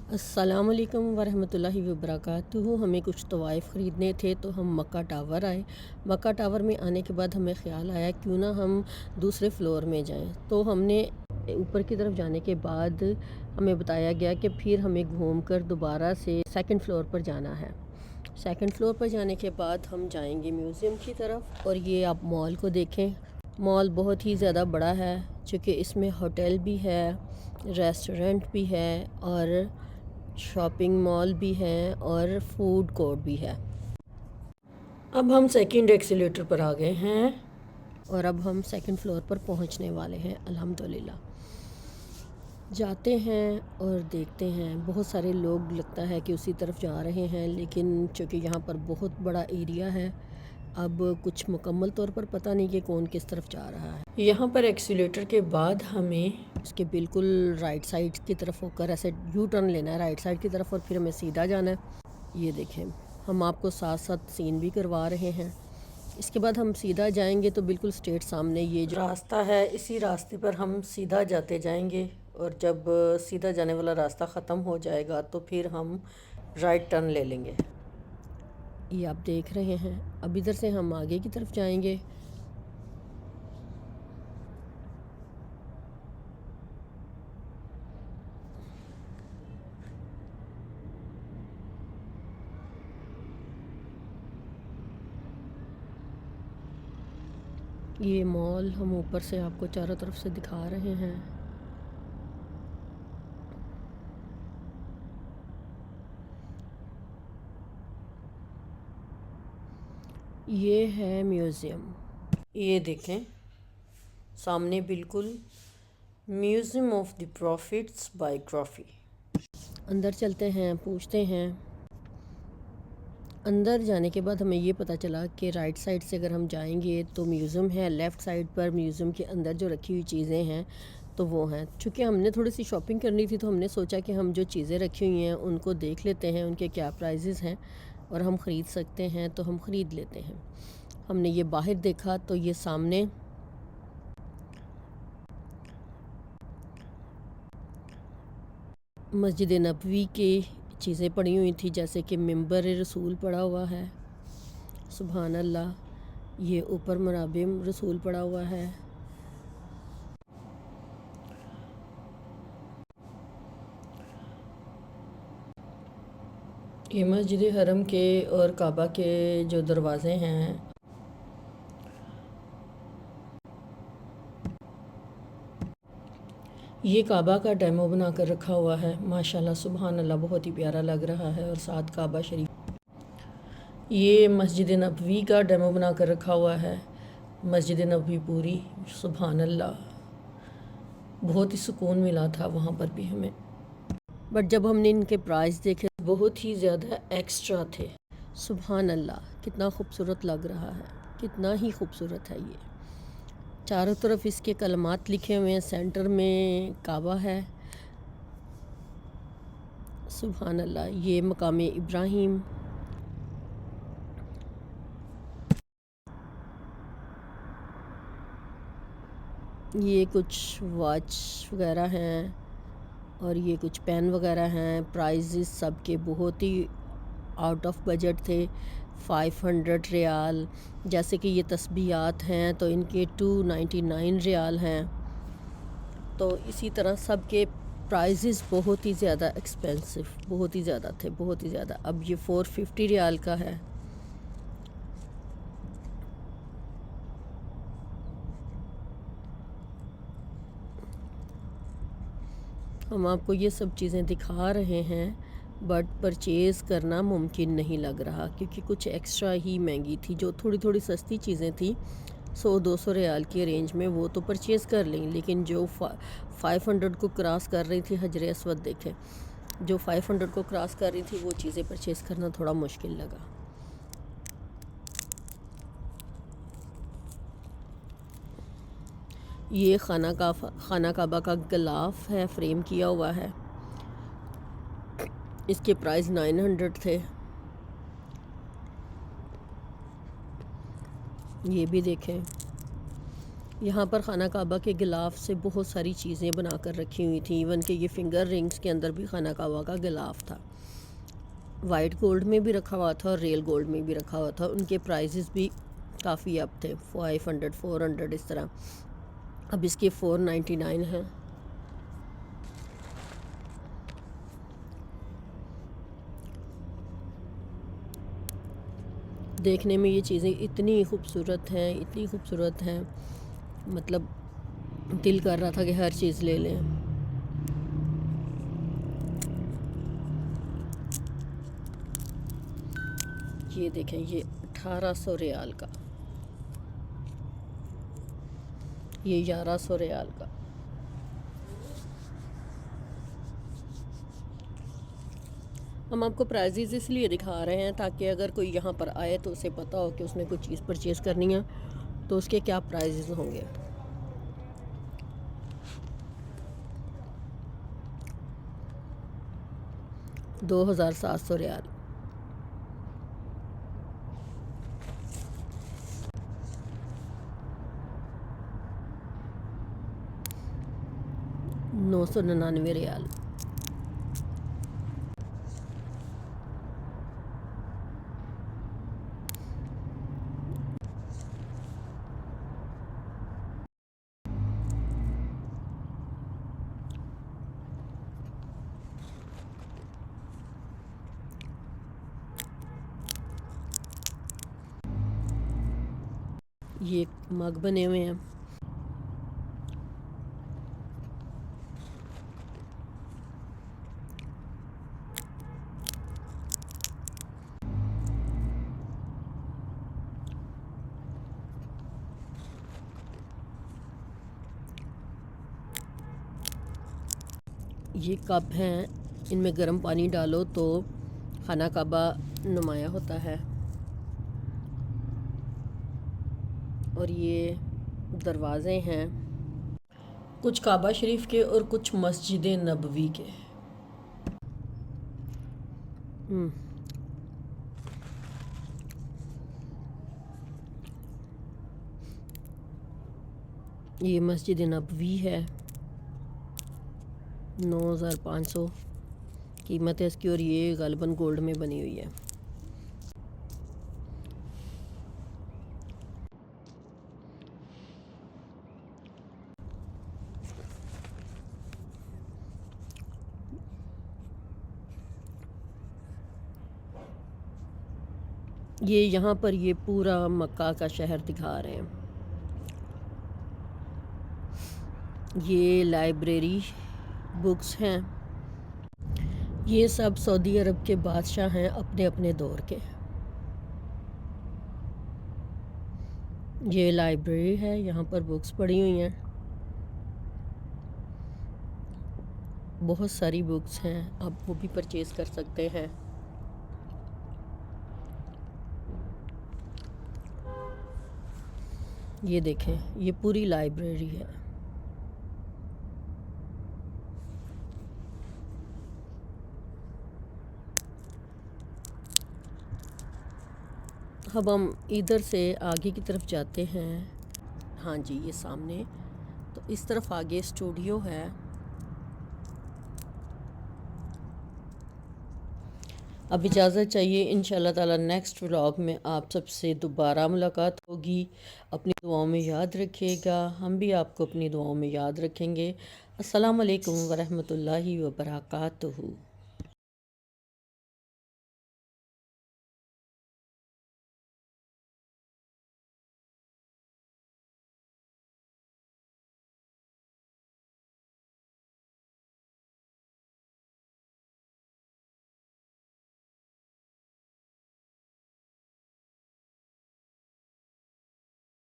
अस्सलामुअलैकुम वरहमतुल्लाहि वबरकातुहू। हमें कुछ तवाइफ़ ख़रीदने थे तो हम मक्का टावर आए। मक्का टावर में आने के बाद हमें ख़्याल आया क्यों ना हम दूसरे फ्लोर में जाएं। तो हमने ऊपर की तरफ जाने के बाद हमें बताया गया कि फिर हमें घूमकर दोबारा से सेकंड फ्लोर पर जाना है। सेकंड फ्लोर पर जाने के बाद हम जाएंगे म्यूज़ियम की तरफ। और ये आप मॉल को देखें, मॉल बहुत ही ज़्यादा बड़ा है चूँकि इसमें होटल भी है, रेस्टोरेंट भी है और शॉपिंग मॉल भी है और फूड कोर्ट भी है। अब हम सेकंड एक्सीलेटर पर आ गए हैं और अब हम सेकंड फ्लोर पर पहुंचने वाले हैं। अल्हम्दुलिल्लाह जाते हैं और देखते हैं। बहुत सारे लोग लगता है कि उसी तरफ जा रहे हैं, लेकिन चूँकि यहाँ पर बहुत बड़ा एरिया है, अब कुछ मुकम्मल तौर पर पता नहीं कि कौन किस तरफ जा रहा है। यहाँ पर एक्सीलेटर के बाद हमें उसके बिल्कुल राइट साइड की तरफ होकर ऐसे यू टर्न लेना है राइट साइड की तरफ और फिर हमें सीधा जाना है। ये देखें, हम आपको साथ साथ सीन भी करवा रहे हैं। इसके बाद हम सीधा जाएंगे तो बिल्कुल स्ट्रेट सामने ये जो रास्ता है, इसी रास्ते पर हम सीधा जाते जाएंगे और जब सीधा जाने वाला रास्ता ख़त्म हो जाएगा तो फिर हम राइट टर्न ले लेंगे। ये आप देख रहे हैं। अब इधर से हम आगे की तरफ जाएंगे। ये मॉल हम ऊपर से आपको चारों तरफ से दिखा रहे हैं। ये है म्यूज़ियम, ये देखें सामने बिल्कुल museum of the profits biography. अंदर चलते हैं, पूछते हैं। अंदर जाने के बाद हमें ये पता चला कि राइट साइड से अगर हम जाएंगे तो म्यूज़ियम है, लेफ़्ट साइड पर म्यूज़ियम के अंदर जो रखी हुई चीज़ें हैं तो वो हैं। चूँकि हमने थोड़ी सी शॉपिंग करनी थी तो हमने सोचा कि हम जो चीज़ें रखी हुई हैं उनको देख लेते हैं, उनके क्या प्राइजेज़ हैं और हम ख़रीद सकते हैं तो हम ख़रीद लेते हैं। हमने ये बाहर देखा तो ये सामने मस्जिद नबवी की चीज़ें पड़ी हुई थी, जैसे कि मिंबर रसूल पड़ा हुआ है, सुभान अल्लाह। ये ऊपर मराबिम रसूल पड़ा हुआ है। ये मस्जिद हरम के और काबा के जो दरवाज़े हैं, ये काबा का डेमो बना कर रखा हुआ है। माशाल्लाह सुभान अल्लाह, बहुत ही प्यारा लग रहा है। और साथ काबा शरीफ। ये मस्जिद नबवी का डेमो बना कर रखा हुआ है, मस्जिद नबवी पूरी। सुभान अल्लाह, बहुत ही सुकून मिला था वहाँ पर भी हमें। बट जब हमने इनके प्राइस देखे बहुत ही ज़्यादा एक्स्ट्रा थे। सुभान अल्लाह, कितना खूबसूरत लग रहा है, कितना ही खूबसूरत है। ये चारों तरफ इसके कलमात लिखे हुए हैं, सेंटर में काबा है। सुभान अल्लाह, ये मकाम इब्राहिम। ये कुछ वॉच वगैरह हैं और ये कुछ पेन वगैरह हैं। प्राइजेस सबके बहुत ही आउट ऑफ बजट थे। 500 रियाल, जैसे कि ये तस्बीहात हैं तो इनके 299 रियाल हैं। तो इसी तरह सब के प्राइजेस बहुत ही ज़्यादा एक्सपेंसिव, बहुत ही ज़्यादा थे, बहुत ही ज़्यादा। अब ये 450 रियाल का है। हम आपको ये सब चीज़ें दिखा रहे हैं बट परचेज़ करना मुमकिन नहीं लग रहा, क्योंकि कुछ एक्स्ट्रा ही महंगी थी। जो थोड़ी थोड़ी सस्ती चीज़ें थी 100-200 रियाल की रेंज में, वो तो परचेज़ कर लें, लेकिन जो 500 को क्रॉस कर रही थी, हजर असवद देखें, जो 500 को क्रॉस कर रही थी वो चीज़ें परचेज़ करना थोड़ा मुश्किल लगा। ये खाना काबा का गिलाफ है, फ्रेम किया हुआ है। इसके प्राइस 900 थे। ये भी देखें, यहाँ पर खाना काबा के गिलाफ से बहुत सारी चीज़ें बना कर रखी हुई थी। इवन कि ये फिंगर रिंग्स के अंदर भी खाना काबा का गिलाफ था। वाइट गोल्ड में भी रखा हुआ था और रियल गोल्ड में भी रखा हुआ था। उनके प्राइजेस भी काफ़ी अप थे, 500 400 इस तरह। अब इसके 499 हैं। देखने में ये चीज़ें इतनी खूबसूरत हैं, इतनी खूबसूरत हैं, मतलब दिल कर रहा था कि हर चीज़ ले लें। ये देखें, ये 1800 रियाल का, ये 1100 रियाल का। हम आपको प्राइजेज़ इसलिए दिखा रहे हैं ताकि अगर कोई यहाँ पर आए तो उसे पता हो कि उसने कोई चीज़ परचेज़ करनी है तो उसके क्या प्राइजेज़ होंगे। $2700 $999। ये मग बने हुए हैं। ये कप हैं, इनमें गर्म पानी डालो तो खाना काबा नुमाया होता है। और ये दरवाज़े हैं, कुछ काबा शरीफ के और कुछ मस्जिद नबवी के। ये मस्जिद नबवी है, 9500 कीमत है इसकी, और ये गालिबन गोल्ड में बनी हुई है। ये यहाँ पर ये पूरा मक्का का शहर दिखा रहे हैं। ये लाइब्रेरी बुक्स हैं। ये सब सऊदी अरब के बादशाह हैं अपने अपने दौर के। ये लाइब्रेरी है, यहाँ पर बुक्स पड़ी हुई हैं, बहुत सारी बुक्स हैं, आप वो भी परचेज़ कर सकते हैं। ये देखें, ये पूरी लाइब्रेरी है। अब हम इधर से आगे की तरफ जाते हैं। हाँ जी, ये सामने, तो इस तरफ आगे स्टूडियो है। अब इजाज़त चाहिए, इंशाल्लाह ताला नेक्स्ट व्लॉग में आप सबसे दोबारा मुलाकात होगी। अपनी दुआओं में याद रखिएगा, हम भी आपको अपनी दुआओं में याद रखेंगे। अस्सलाम वालेकुम वरहमतुल्लाहि वबरकातुहू।